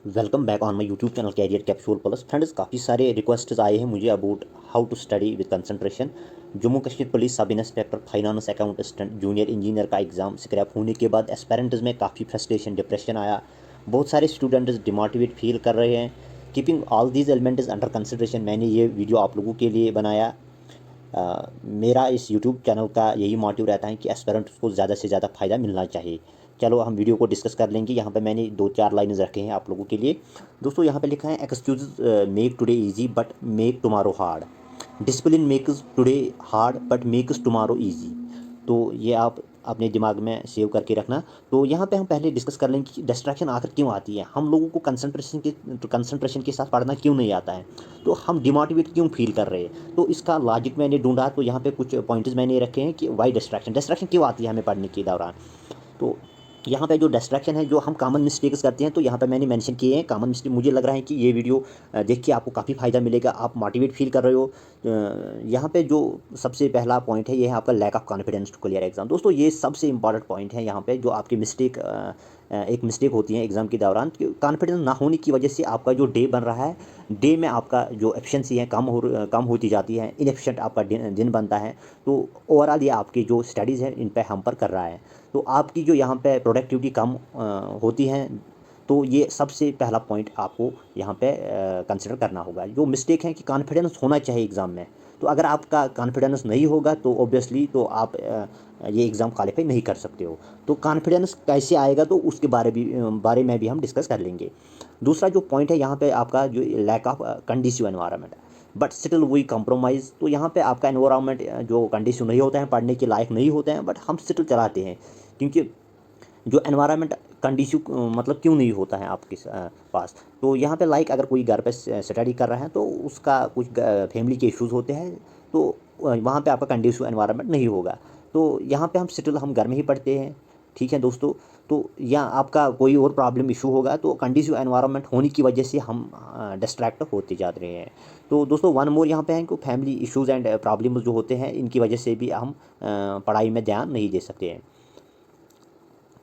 Welcome back on my YouTube channel career capsule plus. Friends, काफ़ी सारे requests आए हैं मुझे about how to study with concentration. Jammu Kashmir police sub inspector, finance account assistant, junior engineer का exam scrap होने के बाद एस्पेरेंट्स में काफ़ी फ्रस्ट्रेशन, डिप्रेशन आया। बहुत सारे स्टूडेंट्स डिमोटिवेट फील कर रहे हैं। Keeping all these elements under consideration मैंने ये वीडियो आप लोगों के लिए बनाया। मेरा इस यूट्यूब चैनल का यही मोटिव रहता है कि एस्पेरेंट्स को ज़्यादा से ज़्यादा फ़ायदा मिलना चाहिए। चलो हम वीडियो को डिस्कस कर लेंगे। यहाँ पे मैंने 2-4 लाइन्स रखे हैं आप लोगों के लिए। दोस्तों, यहाँ पे लिखा है excuse make today easy but make tomorrow hard. Discipline makes today hard but makes tomorrow easy. तो ये आप अपने दिमाग में सेव करके रखना। तो यहाँ पे हम पहले डिस्कस कर लेंगे कि डिस्ट्रैक्शन आखिर क्यों आती है, हम लोगों को कंसंट्रेशन के साथ पढ़ना क्यों नहीं आता है, तो हम डिमोटिवेट क्यों फील कर रहे हैं। तो इसका लॉजिक मैंने ढूंढा, तो यहाँ पे कुछ पॉइंट्स मैंने रखे हैं कि वाई डिस्ट्रैक्शन क्यों आती है हमें पढ़ने के दौरान। तो यहाँ पे जो डिस्ट्रैक्शन है, जो हम कॉमन मिस्टेक्स करते हैं, तो यहाँ पे मैंने मेंशन किए हैं कॉमन मिस्टेक। मुझे लग रहा है कि ये वीडियो देख के आपको काफ़ी फ़ायदा मिलेगा, आप मोटिवेट फील कर रहे हो। यहाँ पे जो सबसे पहला पॉइंट है, ये है आपका lack of confidence to clear exam. दोस्तों, ये सबसे इंपॉर्टेंट पॉइंट है यहाँ पे, जो आपकी मिस्टेक एक मिस्टेक होती है एग्ज़ाम के दौरान। कॉन्फिडेंस ना होने की वजह से आपका जो डे बन रहा है, डे में आपका जो एफिशिएंसी है कम होती जाती है, इनएफिशिएंट आपका दिन बनता है। तो ओवरऑल ये आपकी जो स्टडीज़ है इन पे हैम्पर कर रहा है। तो आपकी जो यहाँ पे प्रोडक्टिविटी कम होती है। तो ये सबसे पहला पॉइंट आपको यहाँ पे कंसिडर करना होगा। जो मिस्टेक है कि कॉन्फिडेंस होना चाहिए एग्ज़ाम में। तो अगर आपका कॉन्फिडेंस नहीं होगा तो ऑब्वियसली तो आप ये एग्ज़ाम क्वालिफाई नहीं कर सकते हो। तो कॉन्फिडेंस कैसे आएगा, तो उसके बारे में भी हम डिस्कस कर लेंगे। दूसरा जो पॉइंट है यहाँ पे आपका जो lack of conducive environment, but still we compromise. तो यहाँ पे आपका एनवायरनमेंट जो कंडीसिव नहीं होते हैं, पढ़ने के लायक नहीं होते हैं, बट हम स्टिल चलाते हैं। क्योंकि जो एनवायरनमेंट कंडीसिव मतलब क्यों नहीं होता है आपके पास। तो यहाँ पे लाइक अगर कोई घर पे स्टडी कर रहा है तो उसका कुछ फैमिली के इश्यूज़ होते हैं, तो वहाँ पे आपका कंडीसिव एनवायरनमेंट नहीं होगा। तो यहाँ पे हम घर में ही पढ़ते हैं, ठीक है दोस्तों। तो या आपका कोई और प्रॉब्लम इशू होगा, तो कंडीसिव एनवायरनमेंट होने की वजह से हम डिस्ट्रैक्ट होते जा रहे हैं। तो दोस्तों, वन मोर यहाँ पे है कि फैमिली इश्यूज़ एंड प्रॉब्लम्स जो होते हैं, इनकी वजह से भी हम पढ़ाई में ध्यान नहीं दे सकते हैं।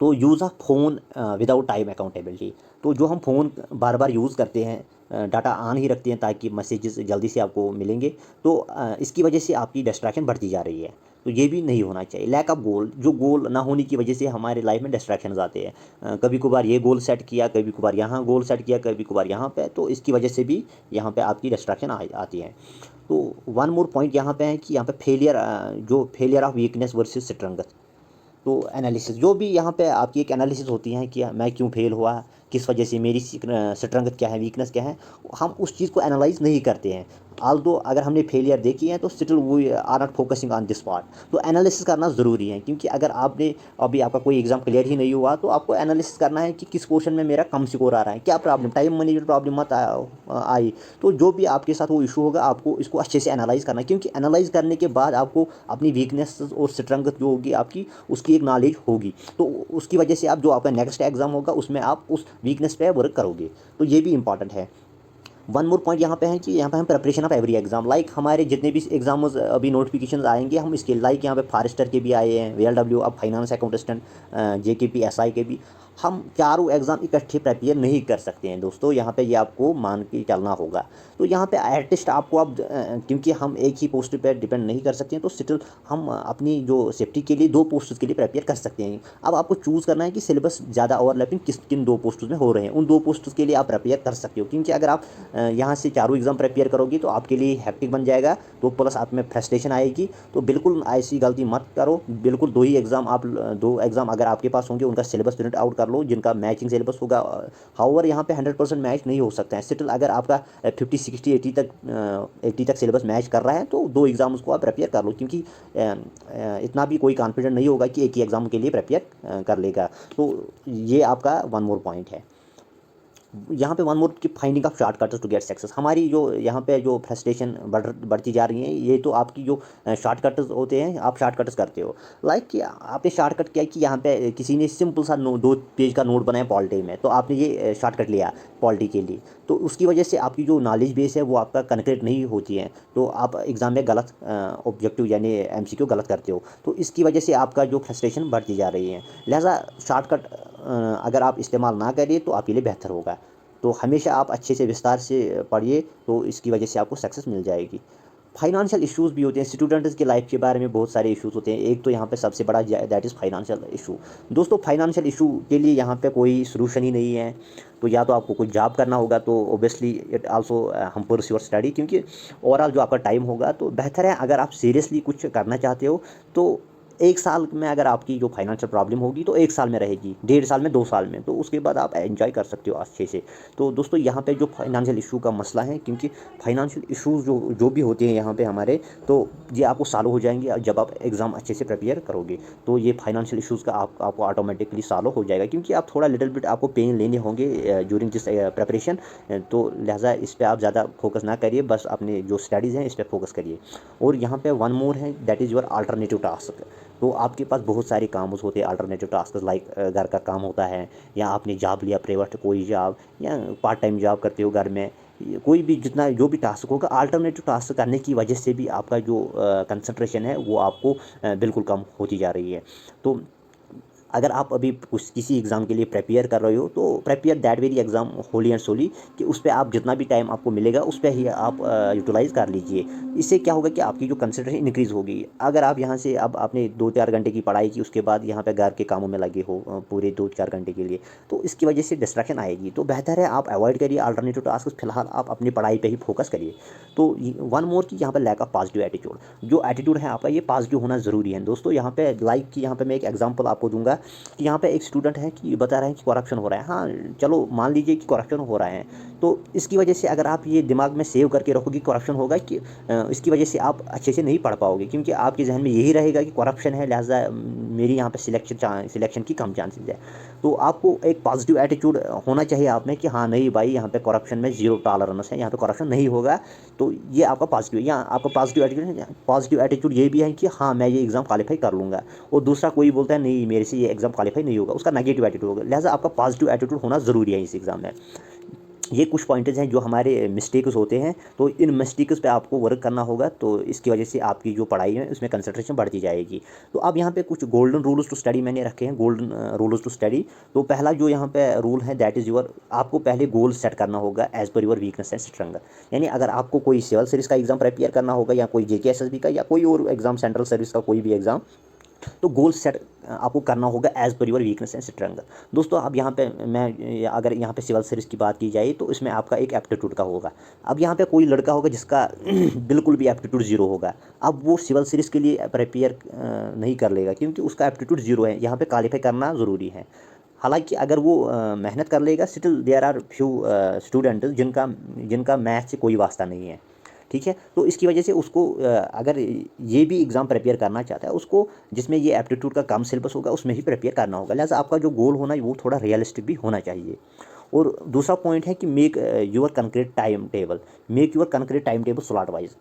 तो use of phone without time accountability. तो जो हम फ़ोन बार बार यूज़ करते हैं, डाटा ऑन ही रखते हैं ताकि मैसेजेस जल्दी से आपको मिलेंगे, तो इसकी वजह से आपकी डिस्ट्रैक्शन बढ़ती जा रही है। तो ये भी नहीं होना चाहिए। लैक ऑफ गोल, जो गोल ना होने की वजह से हमारे लाइफ में डिस्ट्रैक्शंस आते हैं। कभी कभार ये गोल सेट किया, कभी कभार यहाँ गोल सेट किया, कभी कभार यहाँ पे, तो इसकी वजह से भी यहाँ पे आपकी डिस्ट्रैक्शन आती है। तो वन मोर पॉइंट यहाँ पे है कि यहाँ पे failure of weakness versus strength. तो एनालिसिस, जो भी यहाँ पे आपकी एक एनालिसिस होती है कि मैं क्यों फेल हुआ, किस वजह से, मेरी स्ट्रेंथ क्या है, वीकनेस क्या है, हम उस चीज़ को एनालाइज नहीं करते हैं। आल्दो अगर हमने फेलियर देखी है तो still we are not focusing on this part. तो एनालिसिस करना ज़रूरी है, क्योंकि अगर आपने अभी आपका कोई एग्जाम क्लियर ही नहीं हुआ, तो आपको एनालिसिस करना है कि किस क्वेश्चन में मेरा कम स्कोर आ रहा है, क्या प्रॉब्लम, टाइम मैनेजमेंट प्रॉब्लम मत आई। तो जो भी आपके साथ वो इशू होगा, आपको इसको अच्छे से एनालाइज करना है, क्योंकि एनालाइज करने के बाद आपको अपनी वीकनेस और स्ट्रेंथ जो होगी आपकी, उसकी एक नॉलेज होगी। तो उसकी वजह से आप जो आपका नेक्स्ट एग्जाम होगा उसमें आप उस वीकनेस पे वर्क करोगे। तो ये भी इंपॉर्टेंट है। वन मोर पॉइंट यहाँ पे है कि यहाँ पे हम preparation of every exam, like हमारे जितने भी एग्जाम्स अभी नोटिफिकेशन आएंगे, हम इसके लाइक यहाँ पे फॉरेस्टर के भी आए हैं, VLW, अब फाइनेंस अकाउंटेंट, JKP SI के भी, हम चारों एग्ज़ाम इकट्ठे प्रिपेयर नहीं कर सकते हैं दोस्तों। यहाँ पे ये आपको मान के चलना होगा। तो यहाँ पे एटलीस्ट आपको अब क्योंकि हम एक ही पोस्ट पर डिपेंड नहीं कर सकते हैं, तो स्टिल हम अपनी जो सेफ्टी के लिए 2 पोस्ट्स के लिए प्रिपेयर कर सकते हैं। अब आपको चूज़ करना है कि सिलेबस ज़्यादा ओवरलैपिंग किन 2 पोस्ट्स में हो रहे हैं, उन 2 पोस्ट्स के लिए आप प्रिपेयर कर सकते हो। क्योंकि अगर आप यहाँ से चारों एग्ज़ाम प्रिपेयर करोगी तो आपके लिए हैप्टिक बन जाएगा, तो प्लस आप में फ्रस्ट्रेशन आएगी। तो बिल्कुल ऐसी गलती मत करो। बिल्कुल 2 ही एग्ज़ाम, आप 2 एग्ज़ाम अगर आपके पास होंगे, उनका सिलेबस प्रिंट आउट कर लो जिनका मैचिंग सिलेबस होगा। हाउएवर यहाँ पे 100% मैच नहीं हो सकता है। स्टिल अगर आपका 50, 60, 80 तक सिलेबस मैच कर रहा है, तो 2 एग्ज़ाम उसको आप प्रिपेयर कर लो। क्योंकि इतना भी कोई कॉन्फिडेंट नहीं होगा कि एक ही एग्ज़ाम के लिए प्रिपेयर कर लेगा। तो ये आपका वन मोर पॉइंट है। यहाँ पे one more key finding of shortcuts to get success. हमारी जो यहाँ पे जो फ्रस्ट्रेशन बढ़ती जा रही है, ये तो आपकी जो शॉर्टकट्स होते हैं, आप शॉर्टकट्स करते हो। लाइक कि आपने शॉर्टकट किया कि यहाँ पे किसी ने सिंपल सा 2 पेज का नोट बनाया पॉलिटी में, तो आपने ये शॉर्टकट लिया पॉलिटी के लिए। तो उसकी वजह से आपकी जो नॉलेज बेस है वो आपका कनेक्टेड नहीं होती है, तो आप एग्ज़ाम में गलत ऑब्जेक्टिव यानी MCQ गलत करते हो। तो इसकी वजह से आपका जो फ्रस्ट्रेशन बढ़ती जा रही है। लिहाजा शॉर्टकट अगर आप इस्तेमाल ना करिए तो आपके लिए बेहतर होगा। तो हमेशा आप अच्छे से विस्तार से पढ़िए, तो इसकी वजह से आपको सक्सेस मिल जाएगी। फाइनेंशियल इश्यूज़ भी होते हैं स्टूडेंट्स के लाइफ के बारे में, बहुत सारे इश्यूज़ होते हैं। एक तो यहाँ पे सबसे बड़ा दैट इज़ फाइनेंशियल इशू। दोस्तों फाइनेंशियल इशू के लिए यहाँ पे कोई सॉल्यूशन ही नहीं है। तो या तो आपको कोई जॉब करना होगा, तो ओब्वियसली इट आल्सो हम परस्यू योर स्टडी, क्योंकि ओवरऑल जो आपका टाइम होगा तो बेहतर है अगर आप सीरियसली कुछ करना चाहते हो तो 1 साल में अगर आपकी जो फाइनेंशियल प्रॉब्लम होगी तो 1 साल में रहेगी, 1.5 साल में, 2 साल में, तो उसके बाद आप एंजॉय कर सकते हो अच्छे से। तो दोस्तों यहाँ पे जो फाइनेंशियल इशू का मसला है, क्योंकि फाइनेंशियल इशूज़ जो जो भी होते हैं यहाँ पे हमारे, तो ये आपको सॉल्व हो जाएंगे जब आप एग्ज़ाम अच्छे से प्रिपेयर करोगे। तो ये फाइनेंशियल इशूज़ का आपको ऑटोमेटिकली सॉल्व हो जाएगा, क्योंकि आप थोड़ा लिटिल बिट आपको पेन लेने होंगे ड्यूरिंग दिस प्रिपरेशन। तो लिहाजा इस पर आप ज़्यादा फोकस ना करिए, बस अपने जो स्टडीज़ हैं इस पर फोकस करिए। और यहाँ पे वन मोर है, that is your alternative task. तो आपके पास बहुत सारे काम होते हैं अल्टरनेटिव टास्क, लाइक घर का काम होता है, या आपने जॉब लिया प्राइवेट कोई जॉब, या पार्ट टाइम जॉब करते हो घर में, कोई भी जितना जो भी टास्क होगा, अल्टरनेटिव टास्क करने की वजह से भी आपका जो कंसंट्रेशन है वो आपको बिल्कुल कम होती जा रही है। तो अगर आप अभी कुछ किसी एग्ज़ाम के लिए प्रिपेयर कर रहे हो, तो prepare that very exam wholly and solely, कि उस पे आप जितना भी टाइम आपको मिलेगा उस पे ही आप यूटिलाइज़ कर लीजिए। इससे क्या होगा कि आपकी जो कंसंट्रेशन इंक्रीज़ होगी। अगर आप यहाँ से अब आपने 2-4 घंटे की पढ़ाई की, उसके बाद यहाँ पे घर के कामों में लगे हो पूरे 2-4 घंटे के लिए, तो इसकी वजह से डिस्ट्रैक्शन आएगी। तो बेहतर है आप अवॉइड करिए अल्टरनेटिव टास्क, फिलहाल आप अपनी पढ़ाई पर ही फोकस करिए। तो वन मोर की यहाँ पर लैक ऑफ पॉजिटिव एटीट्यूड, जो एटीट्यूड है आपका ये पॉजिटिव होना ज़रूरी है दोस्तों। यहाँ पे लाइक कि यहाँ पे मैं एक एग्जांपल आपको दूंगा कि यहाँ पे एक स्टूडेंट है कि बता रहे हैं कि करप्शन हो रहा है। हाँ चलो मान लीजिए कि करप्शन हो रहा है, तो इसकी वजह से अगर आप ये दिमाग में सेव करके रखोगे कि करप्शन होगा, कि इसकी वजह से आप अच्छे से नहीं पढ़ पाओगे, क्योंकि आपके जहन में यही रहेगा कि करप्शन है, लिहाजा मेरी यहाँ पे सिलेक्शन की कम चांसेस है। तो आपको एक पॉजिटिव एटीट्यूड होना चाहिए आप में कि हाँ नहीं भाई, यहाँ पे करप्शन में ज़ीरो टॉलरेंस है, यहाँ पे करप्शन नहीं होगा। तो ये आपका पॉजिटिव, या आपका पॉजिटिव एटीट्यूड ये भी है कि हाँ मैं ये एग्ज़ाम क्वालिफाई कर लूँगा। और दूसरा कोई बोलता है नहीं मेरे से ये एग्ज़ाम क्वालिफाई नहीं होगा, उसका नेगेटिव एटीट्यूड होगा। लिहाजा आपका पॉजिटिव एटीट्यूड होना ज़रूरी है इस एग्ज़ाम में। ये कुछ पॉइंटर्स हैं जो हमारे मिस्टेक्स होते हैं, तो इन मिस्टेक्स पे आपको वर्क करना होगा। तो इसकी वजह से आपकी जो पढ़ाई है उसमें कंसंट्रेशन बढ़ती जाएगी। तो अब यहाँ पे कुछ गोल्डन रूल्स टू स्टडी मैंने रखे हैं, गोल्डन रूल्स टू स्टडी। तो पहला जो यहाँ पे रूल है दैट इज़ योर, आपको पहले गोल सेट करना होगा as per your weakness and strength. यानी अगर आपको कोई सिविल सर्विस का एग्जाम प्रिपेयर करना होगा, या कोई JK SSB का, या कोई और एग्जाम, सेंट्रल सर्विस का कोई भी एग्जाम, तो गोल सेट आपको करना होगा as per your weakness and strength. दोस्तों अब यहाँ पे मैं अगर यहाँ पे सिविल सर्विस की बात की जाए तो इसमें आपका एक एप्टीट्यूड का होगा। अब यहाँ पे कोई लड़का होगा जिसका बिल्कुल भी एप्टीट्यूड ज़ीरो होगा, अब वो सिविल सर्विस के लिए प्रिपेयर नहीं कर लेगा, क्योंकि उसका एप्टीट्यूड ज़ीरो है। यहाँ पे क्वालिफाई करना ज़रूरी है। हालांकि अगर वो मेहनत कर लेगा, still there are few students जिनका मैथ से कोई वास्ता नहीं है, ठीक है। तो इसकी वजह से उसको अगर ये भी एग्ज़ाम प्रिपेयर करना चाहता है, उसको जिसमें ये एप्टीट्यूड का कम सिलेबस होगा उसमें ही प्रिपेयर करना होगा। लिहाजा आपका जो गोल होना है वो थोड़ा रियलिस्टिक भी होना चाहिए। और दूसरा पॉइंट है कि make your concrete time table slot wise.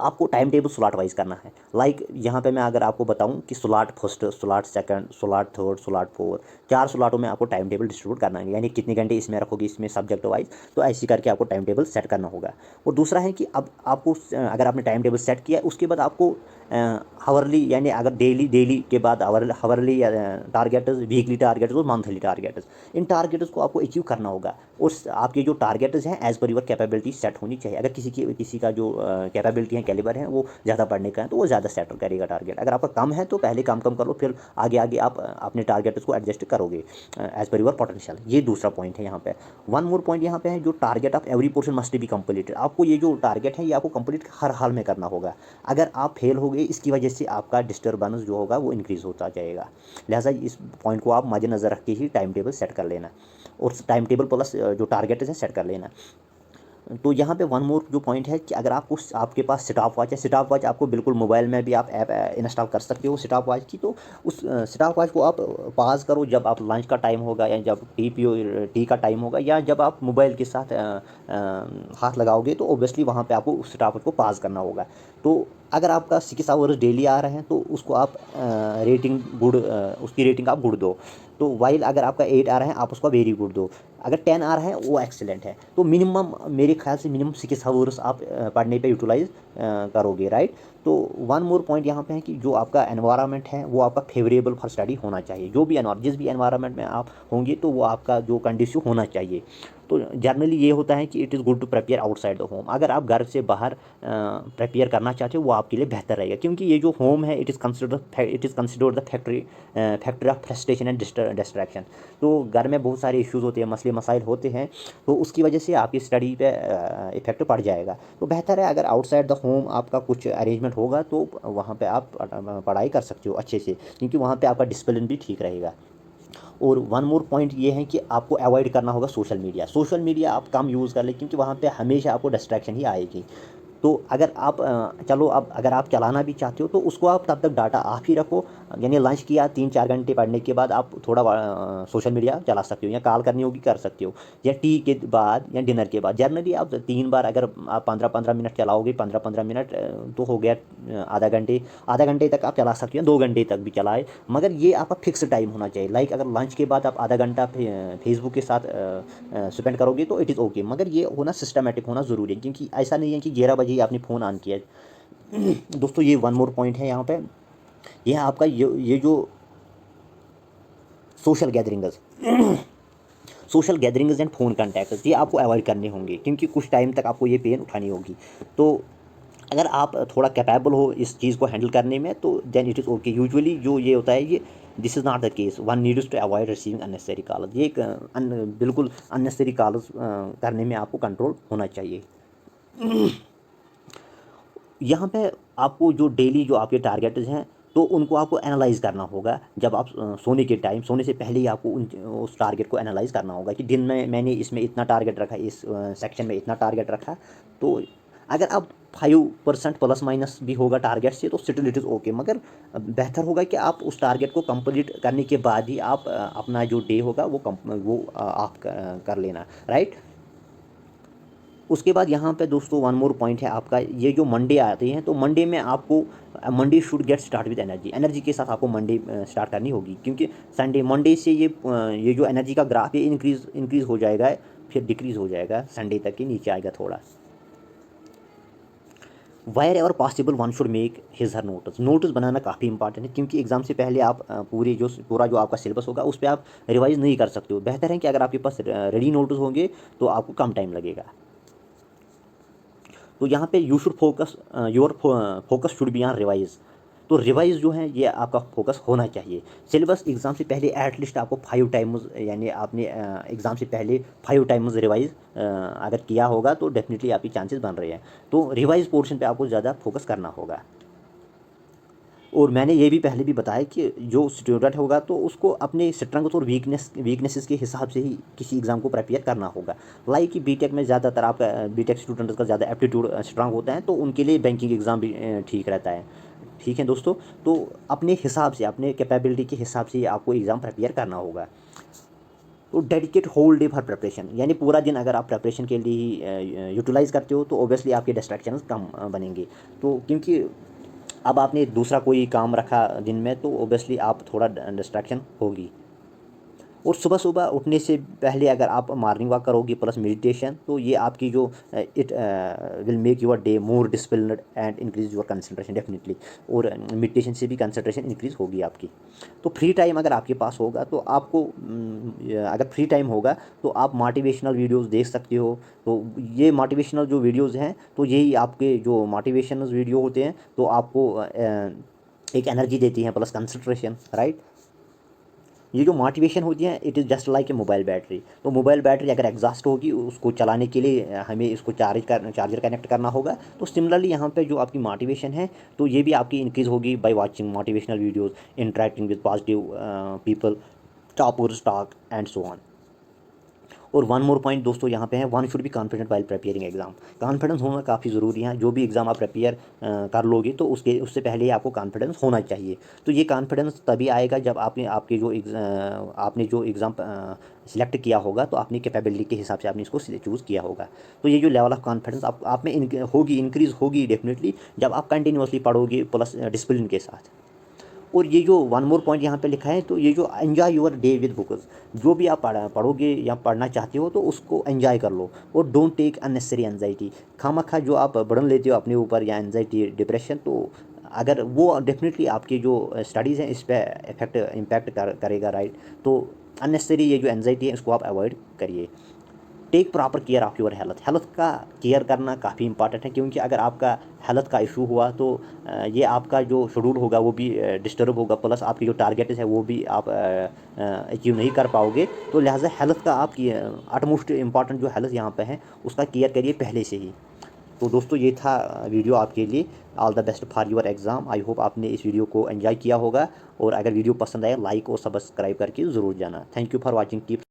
आपको टाइम टेबल स्लॉट वाइज करना है। लाइक यहाँ पे मैं अगर आपको बताऊँ कि slot first, slot second, slot third, slot four, 4 स्लॉटों में आपको टाइम टेबल डिस्ट्रीब्यूट करना है, यानी कितने घंटे इसमें रखोगे, इसमें सब्जेक्ट वाइज, तो ऐसी करके आपको टाइम टेबल सेट करना होगा। और दूसरा है कि अब आपको अगर आपने टाइम टेबल सेट किया, उसके बाद आपको हावरली, यानी अगर डेली के बाद हावरली टारगेट्स, वीकली टारगेट्स और मंथली टारगेट्स, इन टारगेट्स को आपको अचीव करना होगा। और आपके जो टारगेट्स हैं as per your capability set होनी चाहिए। अगर किसी का जो कैपेबिलिटी है, कैलिबर है, वो ज़्यादा पढ़ने का है, तो वो ज़्यादा सेट करेगा टारगेट। अगर आपका कम है तो पहले कम कर लो, फिर आगे आप अपने टारगेट्स को एडजस्ट करोगे एज पर योर पोटेंशियल। ये दूसरा पॉइंट है यहाँ पे। वन मोर पॉइंट यहाँ पे है, जो target of every portion must be completed. आपको ये जो टारगेट है ये आपको कंप्लीट हर हाल में करना होगा। अगर आप फेल हो गए, इसकी वजह से आपका डिस्टर्बेंस जो होगा वो इंक्रीज़ होता जाएगा। लिहाजा इस पॉइंट को आप मद्देनज़र रख के ही टाइम टेबल सेट कर लेना, और टाइम टेबल प्लस जो टारगेट है सेट कर लेना। तो यहाँ पे वन मोर जो पॉइंट है कि अगर आपको आपके पास स्टॉप वॉच है, स्टॉप वॉच आपको बिल्कुल मोबाइल में भी आप ऐप इंस्टॉल कर सकते हो स्टॉप वॉच की। तो उस स्टॉप वॉच को आप पास करो जब आप लंच का टाइम होगा, या जब टी का टाइम होगा, या जब आप मोबाइल के साथ हाथ लगाओगे, तो ओब्वियसली वहाँ पे आपको उस स्टॉप वॉच को पास करना होगा। तो अगर आपका 6 आवर्स डेली आ रहे हैं तो उसको आप उसकी रेटिंग आप गुड दो। तो वाइल अगर आपका 8 आ रहा है आप उसको वेरी गुड दो, अगर 10 आ रहा है वो एक्सीलेंट है। तो मिनिमम मेरे ख्याल से मिनिमम 6 आवर्स आप पढ़ने पे यूटिलाइज करोगे, राइट। तो वन मोर पॉइंट यहाँ पे है कि जो आपका एनवायरनमेंट है वो आपका फेवरेबल फॉर स्टडी होना चाहिए। जो भी जिस भी एनवायरनमेंट में आप होंगे तो वो आपका जो कंडीसिव होना चाहिए। तो जनरली ये होता है कि it is good to prepare outside the home. अगर आप घर से बाहर प्रिपेयर करना चाहते हो वो आपके लिए बेहतर रहेगा, क्योंकि ये जो होम है it is considered the factory of frustration and distraction. तो घर में बहुत सारे इश्यूज़ होते हैं, मसले मसाइल होते हैं, तो उसकी वजह से आपकी स्टडी पे इफेक्ट पड़ जाएगा। तो बेहतर है अगर आउटसाइड द होम आपका कुछ अरेंजमेंट होगा तो वहाँ पे आप पढ़ाई कर सकते हो अच्छे से, क्योंकि वहाँ पे आपका डिसिप्लिन भी ठीक रहेगा। और वन मोर पॉइंट ये है कि आपको अवॉइड करना होगा सोशल मीडिया। सोशल मीडिया आप कम यूज़ कर लें, क्योंकि वहाँ पे हमेशा आपको डिस्ट्रैक्शन ही आएगी। तो अगर आप चलो अब अगर आप चलाना भी चाहते हो तो उसको आप तब तक डाटा ऑफ ही रखो, यानी लंच किया 3-4 घंटे पढ़ने के बाद आप थोड़ा सोशल मीडिया चला सकते हो, या कॉल करनी होगी कर सकते हो, या टी के बाद या डिनर के बाद। जनरली आप 3 बार अगर आप 15-15 मिनट चलाओगे, 15-15 मिनट तो हो गया आधा घंटे तक आप चला सकते हो, 2 घंटे तक भी चलाए, मगर ये आपका फिक्स टाइम होना चाहिए। लाइक अगर लंच के बाद आप आधा घंटा फेसबुक के साथ स्पेंड करोगे तो इट इज़ ओके, मगर ये होना सिस्टमेटिक होना ज़रूरी है, क्योंकि ऐसा नहीं है कि 11 बजे ही आपने फ़ोन ऑन किया। दोस्तों ये वन मोर पॉइंट है यहाँ पे, यह आपका ये जो social gatherings social gatherings and phone contacts ये आपको अवॉइड करने होंगे, क्योंकि कुछ टाइम तक आपको ये पेन उठानी होगी। तो अगर आप थोड़ा कैपेबल हो इस चीज़ को हैंडल करने में तो then it is okay. Usually जो ये होता है, ये this is not the case, one needs to avoid receiving unnecessary calls. ये एक बिल्कुल अननेसेसरी कॉल्स करने में आपको कंट्रोल होना चाहिए। यहाँ पे आपको जो डेली जो आपके टारगेट्स हैं तो उनको आपको एनालाइज़ करना होगा। जब आप सोने के टाइम, सोने से पहले ही आपको उस टारगेट को एनालाइज़ करना होगा कि दिन में मैंने इसमें इतना टारगेट रखा, इस सेक्शन में इतना टारगेट रखा। तो अगर आप 5% प्लस माइनस भी होगा टारगेट से तो स्टिल इट इज़ ओके, मगर बेहतर होगा कि आप उस टारगेट को कंप्लीट करने के बाद ही आप अपना जो डे होगा वो आप कर लेना, राइट। उसके बाद यहाँ पे दोस्तों वन मोर पॉइंट है आपका, ये जो मंडे आते हैं तो मंडे में आपको Monday should get start with energy के साथ आपको मंडे स्टार्ट करनी होगी, क्योंकि संडे मंडे से ये जो एनर्जी का ग्राफ है इंक्रीज़ हो जाएगा, फिर डिक्रीज़ हो जाएगा, संडे तक ही नीचे आएगा थोड़ा। Wherever possible one should make his her notes बनाना काफ़ी इंपॉर्टेंट है, क्योंकि एग्जाम से पहले आप पूरा जो आपका सिलेबस होगा उस पर आप रिवाइज नहीं कर सकते हो। बेहतर है कि अगर आपके पास रेडी नोट्स होंगे तो आपको कम टाइम लगेगा। तो यहाँ पे you should focus, your focus should be on revise. तो रिवाइज जो है ये आपका फोकस होना चाहिए। सिलेबस एग्ज़ाम से पहले एटलीस्ट आपको 5 टाइम्स, यानी आपने एग्ज़ाम से पहले 5 टाइम्स रिवाइज अगर किया होगा तो डेफिनेटली आपकी चांसेस बन रहे हैं। तो रिवाइज पोर्शन पे आपको ज़्यादा फोकस करना होगा। और मैंने ये भी पहले भी बताया कि जो स्टूडेंट होगा तो उसको अपने स्ट्रेंथ और वीकनेसेस के हिसाब से ही किसी एग्ज़ाम को प्रिपेयर करना होगा। लाइक कि बीटेक में ज़्यादातर आपका बीटेक स्टूडेंट्स का ज़्यादा एप्टीट्यूड स्ट्रांग होता है, तो उनके लिए बैंकिंग एग्ज़ाम भी ठीक रहता है। ठीक है दोस्तों, तो अपने हिसाब से, अपने कैपेबिलिटी के हिसाब से आपको एग्ज़ाम प्रिपेयर करना होगा। तो dedicate whole day for preparation, यानी पूरा दिन अगर आप प्रिपरेशन के लिए ही यूटिलाइज़ करते हो तो ओबियसली आपके डिस्ट्रैक्शंस कम बनेंगे। तो क्योंकि अब आपने दूसरा कोई काम रखा दिन में तो ओबियसली आप थोड़ा डिस्ट्रैक्शन होगी। और सुबह सुबह उठने से पहले अगर आप मॉर्निंग वॉक करोगे प्लस मेडिटेशन तो ये आपकी जो it will make your day more disciplined and increase your concentration definitely. और मेडिटेशन से भी कंसंट्रेशन इंक्रीज होगी आपकी। तो फ्री टाइम अगर आपके पास होगा तो आपको अगर फ्री टाइम होगा तो आप मोटिवेशनल वीडियोस देख सकते हो। तो ये मोटिवेशनल जो वीडियोस हैं तो यही आपके जो मोटिवेशनल वीडियो होते हैं तो आपको एक एनर्जी देती हैं प्लस कंसंट्रेशन, राइट। ये जो मोटिवेशन होती है it is just like a mobile battery. तो मोबाइल बैटरी अगर एग्जॉस्ट होगी उसको चलाने के लिए हमें इसको चार्जर कनेक्ट करना होगा। तो सिमिलरली यहाँ पे जो आपकी मोटिवेशन है तो ये भी आपकी इंक्रीज़ होगी by watching motivational videos, interacting with positive people, toppers talk and so on. और वन मोर पॉइंट दोस्तों यहाँ पे है, one should be confident while preparing exam. Confidence होना काफ़ी ज़रूरी है। जो भी एग्ज़ाम आप प्रिपेयर कर लोगे तो उससे पहले ही आपको कॉन्फिडेंस होना चाहिए। तो ये कॉन्फिडेंस तभी आएगा जब आपने जो एग्ज़ाम सिलेक्ट किया होगा तो अपनी कैपेबिलिटी के हिसाब से आपने इसको चूज़ किया होगा। तो ये जो लेवल ऑफ कॉन्फिडेंस आप में इंक्रीज़ होगी डेफिनेटली जब आप कंटिन्यूसली पढ़ोगे प्लस डिसिप्लिन के साथ। और ये जो वन मोर पॉइंट यहाँ पे लिखा है, तो ये जो enjoy your day with books, जो भी आप पढ़ोगे या पढ़ना चाहते हो तो उसको एंजॉय कर लो, और डोंट टेक अननेसेसरी एंजाइटी। खामखा जो आप बर्डन लेते हो अपने ऊपर या एंजाइटी डिप्रेशन, तो अगर वो डेफिनेटली आपकी जो स्टडीज़ हैं इस पर इम्पैक्ट करेगा, राइट। तो अननेसेसरी ये जो एंजाइटी है इसको आप अवॉइड करिए। Take proper care of your health, health का केयर करना काफ़ी इंपॉर्टेंट है, क्योंकि अगर आपका हेल्थ का इशू हुआ तो ये आपका जो शेड्यूल होगा वो भी डिस्टर्ब होगा, प्लस आपकी जो टारगेट है वो भी आप अचीव नहीं कर पाओगे। तो लिहाजा हेल्थ का आप अटमोस्ट इम्पॉर्टेंट जो हेल्थ यहाँ पे है उसका केयर करिए पहले से ही। तो दोस्तों ये था वीडियो आपके लिए। All the best for your exam. I hope आपने इस वीडियो को एंजॉय किया होगा, और अगर वीडियो पसंद आए लाइक और सब्सक्राइब करके ज़रूर जाना। Thank you for watching. Keep